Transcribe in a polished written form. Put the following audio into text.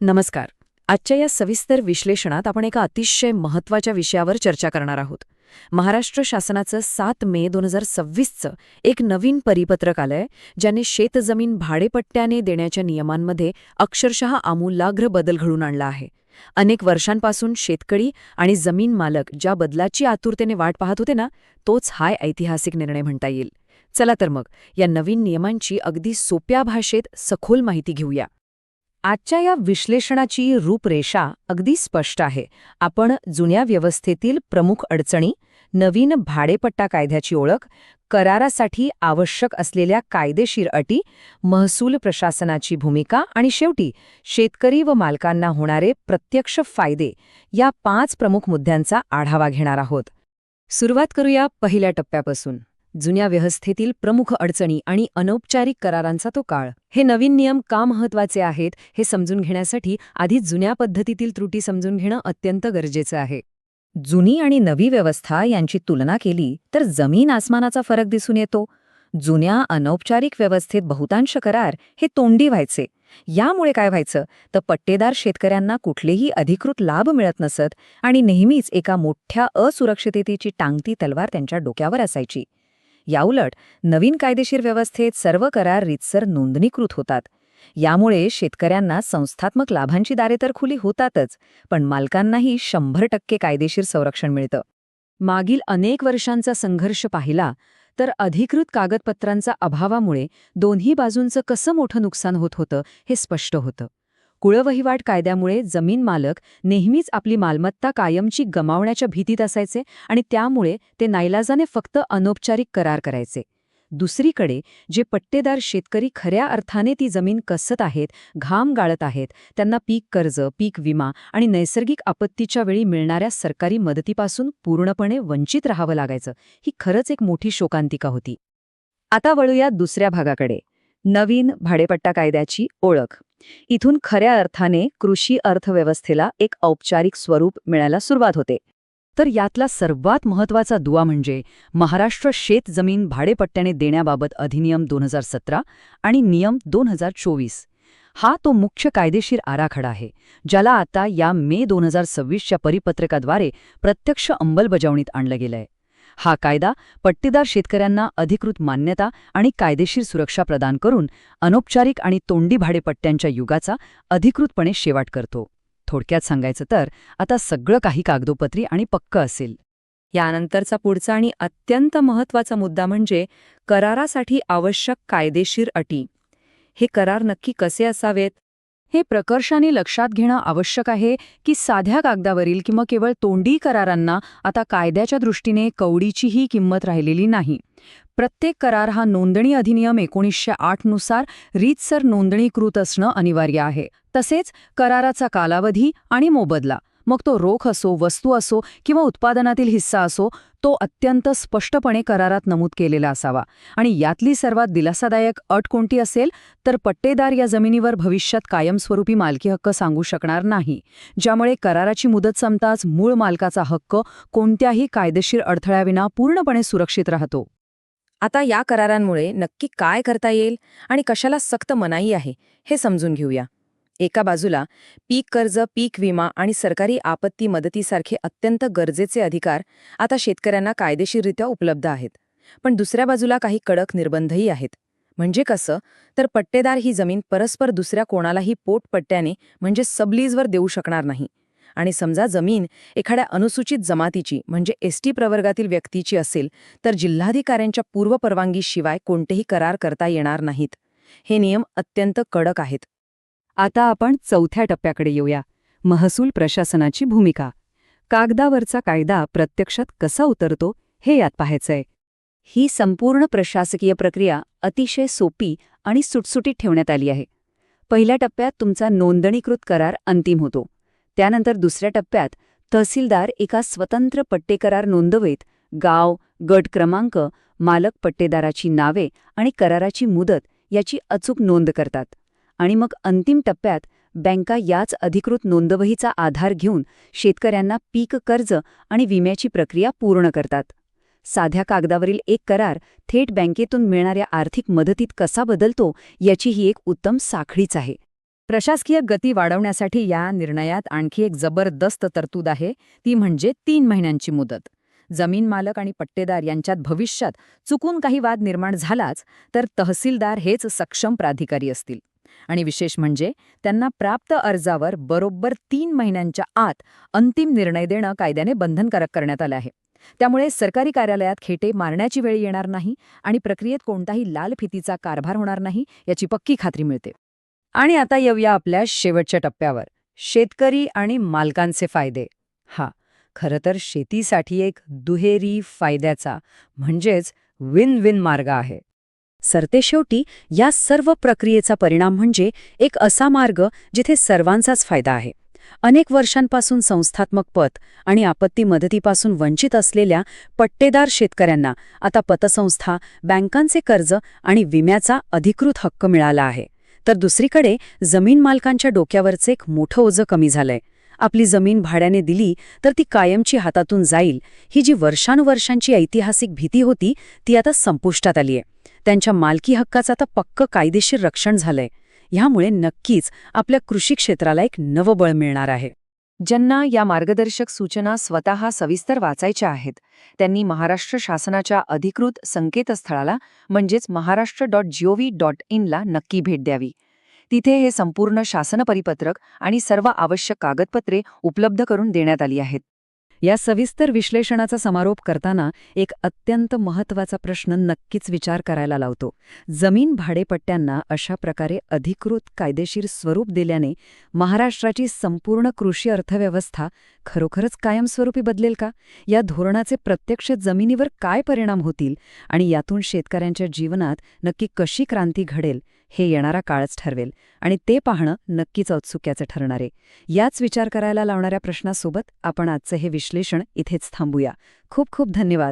नमस्कार. आजच्या या सविस्तर विश्लेषणात आपण एका अतिशय महत्त्वाच्या विषयावर चर्चा करणार आहोत. महाराष्ट्र शासनाचं 7 मे 2026चं एक नवीन परिपत्रक आलंय, ज्याने शेतजमीन भाडेपट्ट्याने देण्याच्या नियमांमध्ये अक्षरशः आमूलाग्र बदल घडून आणला आहे. अनेक वर्षांपासून शेतकरी आणि जमीन मालक ज्या बदलाची आतुरतेने वाट पाहत होते ना, तोच हा ऐतिहासिक निर्णय म्हणता येईल. चला तर मग या नवीन नियमांची अगदी सोप्या भाषेत सखोल माहिती घेऊया. आजच्या या विश्लेषणाची रूपरेषा अगदी स्पष्ट आहे. आपण जुन्या व्यवस्थेतील प्रमुख अडचणी, नवीन भाडेपट्टा कायद्याची ओळख, करारासाठी आवश्यक असलेल्या कायदेशीर अटी, महसूल प्रशासनाची भूमिका आणि शेवटी शेतकरी व मालकांना होणारे प्रत्यक्ष फायदे या 5 प्रमुख मुद्द्यांचा आढावा घेणार आहोत. सुरुवात करूया पहिल्या टप्प्यापासून. जुन्या व्यवस्थेतील प्रमुख अडचणी आणि अनौपचारिक करारांचा तो काळ. हे नवीन नियम का महत्त्वाचे आहेत हे समजून घेण्यासाठी आधी जुन्या पद्धतीतील त्रुटी समजून घेणं अत्यंत गरजेचं आहे. जुनी आणि नवी व्यवस्था यांची तुलना केली तर जमीन आसमानाचा फरक दिसून येतो. जुन्या अनौपचारिक व्यवस्थेत बहुतांश करार हे तोंडी व्हायचे. यामुळे काय व्हायचं तर पट्टेदार शेतकऱ्यांना कुठलेही अधिकृत लाभ मिळत नसत आणि नेहमीच एका मोठ्या असुरक्षिततेची टांगती तलवार त्यांच्या डोक्यावर असायची. याउलट नवीन कायदेशीर व्यवस्थेत सर्व करार रीतसर नोंदणीकृत होतात. यामुळे शेतकऱ्यांना संस्थात्मक लाभांची दारे तर खुली होतातच, पण मालकांनाही 100% कायदेशीर संरक्षण मिळतं. मागील अनेक वर्षांचा संघर्ष पाहिला तर अधिकृत कागदपत्रांच्या अभावामुळे दोन्ही बाजूंचं कसं मोठं नुकसान होत होतं हे स्पष्ट होतं. कुळवहिवाट कायद्यामुळे जमीन मालक नेहमीच आपली मालमत्ता कायमची गमावण्याच्या भीतीत असायचे आणि त्यामुळे ते नाईलाजाने फक्त अनौपचारिक करार करायचे. दुसरीकडे जे पट्टेदार शेतकरी खऱ्या अर्थाने ती जमीन कसत आहेत, घाम गाळत आहेत, त्यांना पीक कर्ज, पीक विमा आणि नैसर्गिक आपत्तीच्या वेळी मिळणाऱ्या सरकारी मदतीपासून पूर्णपणे वंचित राहावं लागायचं. ही खरंच एक मोठी शोकांतिका होती. आता वळूया दुसऱ्या भागाकडे, नवीन भाडेपट्टा कायद्याची ओळख. इथून खऱ्या अर्थाने कृषी अर्थव्यवस्थेला एक औपचारिक स्वरूप मिळायला सुरुवात होते. तर यातला सर्वात महत्त्वाचा दुवा म्हणजे महाराष्ट्र शेत जमीन भाडेपट्ट्याने देण्याबाबत अधिनियम 2017 आणि नियम 2024. हा तो मुख्य कायदेशीर आराखडा आहे, ज्याला आता या मे 2026च्या परिपत्रकाद्वारे प्रत्यक्ष अंमलबजावणीत आणलं गेलंय. हा कायदा पट्टेदार शेतकऱ्यांना अधिकृत मान्यता आणि कायदेशीर सुरक्षा प्रदान करून अनौपचारिक आणि तोंडी भाडेपट्ट्यांच्या युगाचा अधिकृतपणे शेवट करतो. थोडक्यात सांगायचं तर आता सगळं काही कागदोपत्री आणि पक्क असेल. यानंतरचा पुढचा आणि अत्यंत महत्त्वाचा मुद्दा म्हणजे करारासाठी आवश्यक कायदेशीर अटी. हे करार नक्की कसे असावेत हे प्रकर्षाने लक्षात घेणं आवश्यक आहे की साध्या कागदावरील किंवा केवळ तोंडी करारांना आता कायद्याच्या दृष्टीने कवडीचीही किंमत राहिलेली नाही. प्रत्येक करार हा नोंदणी अधिनियम 1908 नुसार रीतसर नोंदणीकृत असणं अनिवार्य आहे. तसेच कराराचा कालावधी आणि मोबदला, मग तो रोख असो, वस्तू असो किंवा उत्पादनातील हिस्सा असो, तो अत्यंत स्पष्टपणे करारात नमूद केलेला असावा. आणि यातली सर्वात दिलासादायक अट कोणती असेल तर पट्टेदार या जमिनीवर भविष्यात कायमस्वरूपी मालकी हक्क सांगू शकणार नाही, ज्यामुळे कराराची मुदत संपताच मूळ मालकाचा हक्क कोणत्याही कायदेशीर अडथळ्याविना पूर्णपणे सुरक्षित राहतो. आता या करारांमुळे नक्की काय करता येईल आणि कशाला सक्त मनाई आहे हे समजून घेऊया. एका बाजूला पीक कर्ज, पीक विमा आणि सरकारी आपत्ती मदतीसारखे अत्यंत गरजेचे अधिकार आता शेतकऱ्यांना कायदेशीररित्या उपलब्ध आहेत. पण दुसऱ्या बाजूला काही कडक निर्बंधही आहेत. म्हणजे कसं तर पट्टेदार ही जमीन परस्पर दुसऱ्या कोणालाही पोटपट्ट्याने म्हणजे सबलीजवर देऊ शकणार नाही. आणि समजा जमीन एखाद्या अनुसूचित जमातीची म्हणजे एसटी प्रवर्गातील व्यक्तीची असेल तर जिल्हाधिकाऱ्यांच्या पूर्वपरवानगीशिवाय कोणतेही करार करता येणार नाहीत. हे नियम अत्यंत कडक आहेत. आता आपण चौथ्या टप्प्याकडे येऊया, महसूल प्रशासनाची भूमिका. कागदावरचा कायदा प्रत्यक्षात कसा उतरतो हे यात पाहायचंय. ही संपूर्ण प्रशासकीय प्रक्रिया अतिशय सोपी आणि सुटसुटीत ठेवण्यात आली आहे. पहिल्या टप्प्यात तुमचा नोंदणीकृत करार अंतिम होतो. त्यानंतर दुसऱ्या टप्प्यात तहसीलदार एका स्वतंत्र पट्टेकरार नोंदवत गाव, गट क्रमांक, मालक पट्टेदाराची नावे आणि कराराची मुदत याची अचूक नोंद करतात. आणि मग अंतिम टप्प्यात बँका याच अधिकृत नोंदवहीचा आधार घेऊन शेतकऱ्यांना पीक कर्ज आणि विम्याची प्रक्रिया पूर्ण करतात. साध्या कागदावरील एक करार थेट बँकेतून मिळणाऱ्या आर्थिक मदतीत कसा बदलतो याची ही एक उत्तम साखळीच आहे. प्रशासकीय गती वाढवण्यासाठी या निर्णयात आणखी एक जबरदस्त तरतूद आहे, ती म्हणजे 3 महिन्यांची मुदत. जमीन मालक आणि पट्टेदार यांच्यात भविष्यात चुकून काही वाद निर्माण झालाच तर तहसीलदार हेच सक्षम प्राधिकारी असतील. आणि विशेष म्हणजे त्यांना प्राप्त अर्जावर बरोबर 3 महिन्यांच्या आत अंतिम निर्णय देणं कायद्याने बंधनकारक करण्यात आलं आहे. त्यामुळे सरकारी कार्यालयात खेटे मारण्याची वेळ येणार नाही आणि प्रक्रियेत कोणताही लाल फितीचा कारभार होणार नाही याची पक्की खात्री मिळते. आणि आता येऊया आपल्या शेवटच्या टप्प्यावर, शेतकरी आणि मालकांचे फायदे. खरं तर शेतीसाठी एक दुहेरी फायद्याचा म्हणजेच विन विन मार्ग आहे. सरतेशेवटी या सर्व प्रक्रियेचा परिणाम म्हणजे एक असा मार्ग जिथे सर्वांचाच फायदा आहे. अनेक वर्षांपासून संस्थात्मक पत आणि आपत्ती मदतीपासून वंचित असलेल्या पट्टेदार शेतकऱ्यांना आता पतसंस्था, बँकांचे कर्ज आणि विम्याचा अधिकृत हक्क मिळाला आहे. तर दुसरीकडे जमीन मालकांच्या डोक्यावरचे एक मोठं ओझं कमी झालंय. आपली जमीन भाड्याने दिली तर ती कायमची हातातून जाईल, ही जी वर्षानुवर्षांची ऐतिहासिक भीती होती ती आता संपुष्टात आलीय. त्यांच्या मालकी हक्काचं आता पक्क कायदेशीर रक्षण झालंय. ह्यामुळे नक्कीच आपल्या कृषी क्षेत्राला एक नवं बळ मिळणार आहे. ज्यांना या मार्गदर्शक सूचना स्वतः सविस्तर वाचायच्या आहेत त्यांनी महाराष्ट्र शासनाच्या अधिकृत संकेतस्थळाला म्हणजेच महाराष्ट्र.gov.in ला नक्की भेट द्यावी. तिथे हे संपूर्ण शासन परिपत्रक आणि सर्व आवश्यक कागदपत्रे उपलब्ध करून देण्यात आली आहेत. या सविस्तर विश्लेषणाचा समारोप करताना एक अत्यंत महत्त्वाचा प्रश्न नक्कीच विचार करायला लावतो. जमीन भाडेपट्ट्यांना अशा प्रकारे अधिकृत कायदेशीर स्वरूप दिल्याने महाराष्ट्राची संपूर्ण कृषी अर्थव्यवस्था खरोखरच कायमस्वरूपी बदलेल का? या धोरणाचे प्रत्यक्ष जमिनीवर काय परिणाम होतील आणि यातून शेतकऱ्यांच्या जीवनात नक्की कशी क्रांती घडेल हे येणारा काळच ठरवेल. आणि ते पाहणं नक्कीच औत्सुक्याचं ठरणार आहे. याच विचार करायला लावणाऱ्या प्रश्नासोबत आपण आजचं हे विश्लेषण इथेच थांबूया. खूप खूप धन्यवाद.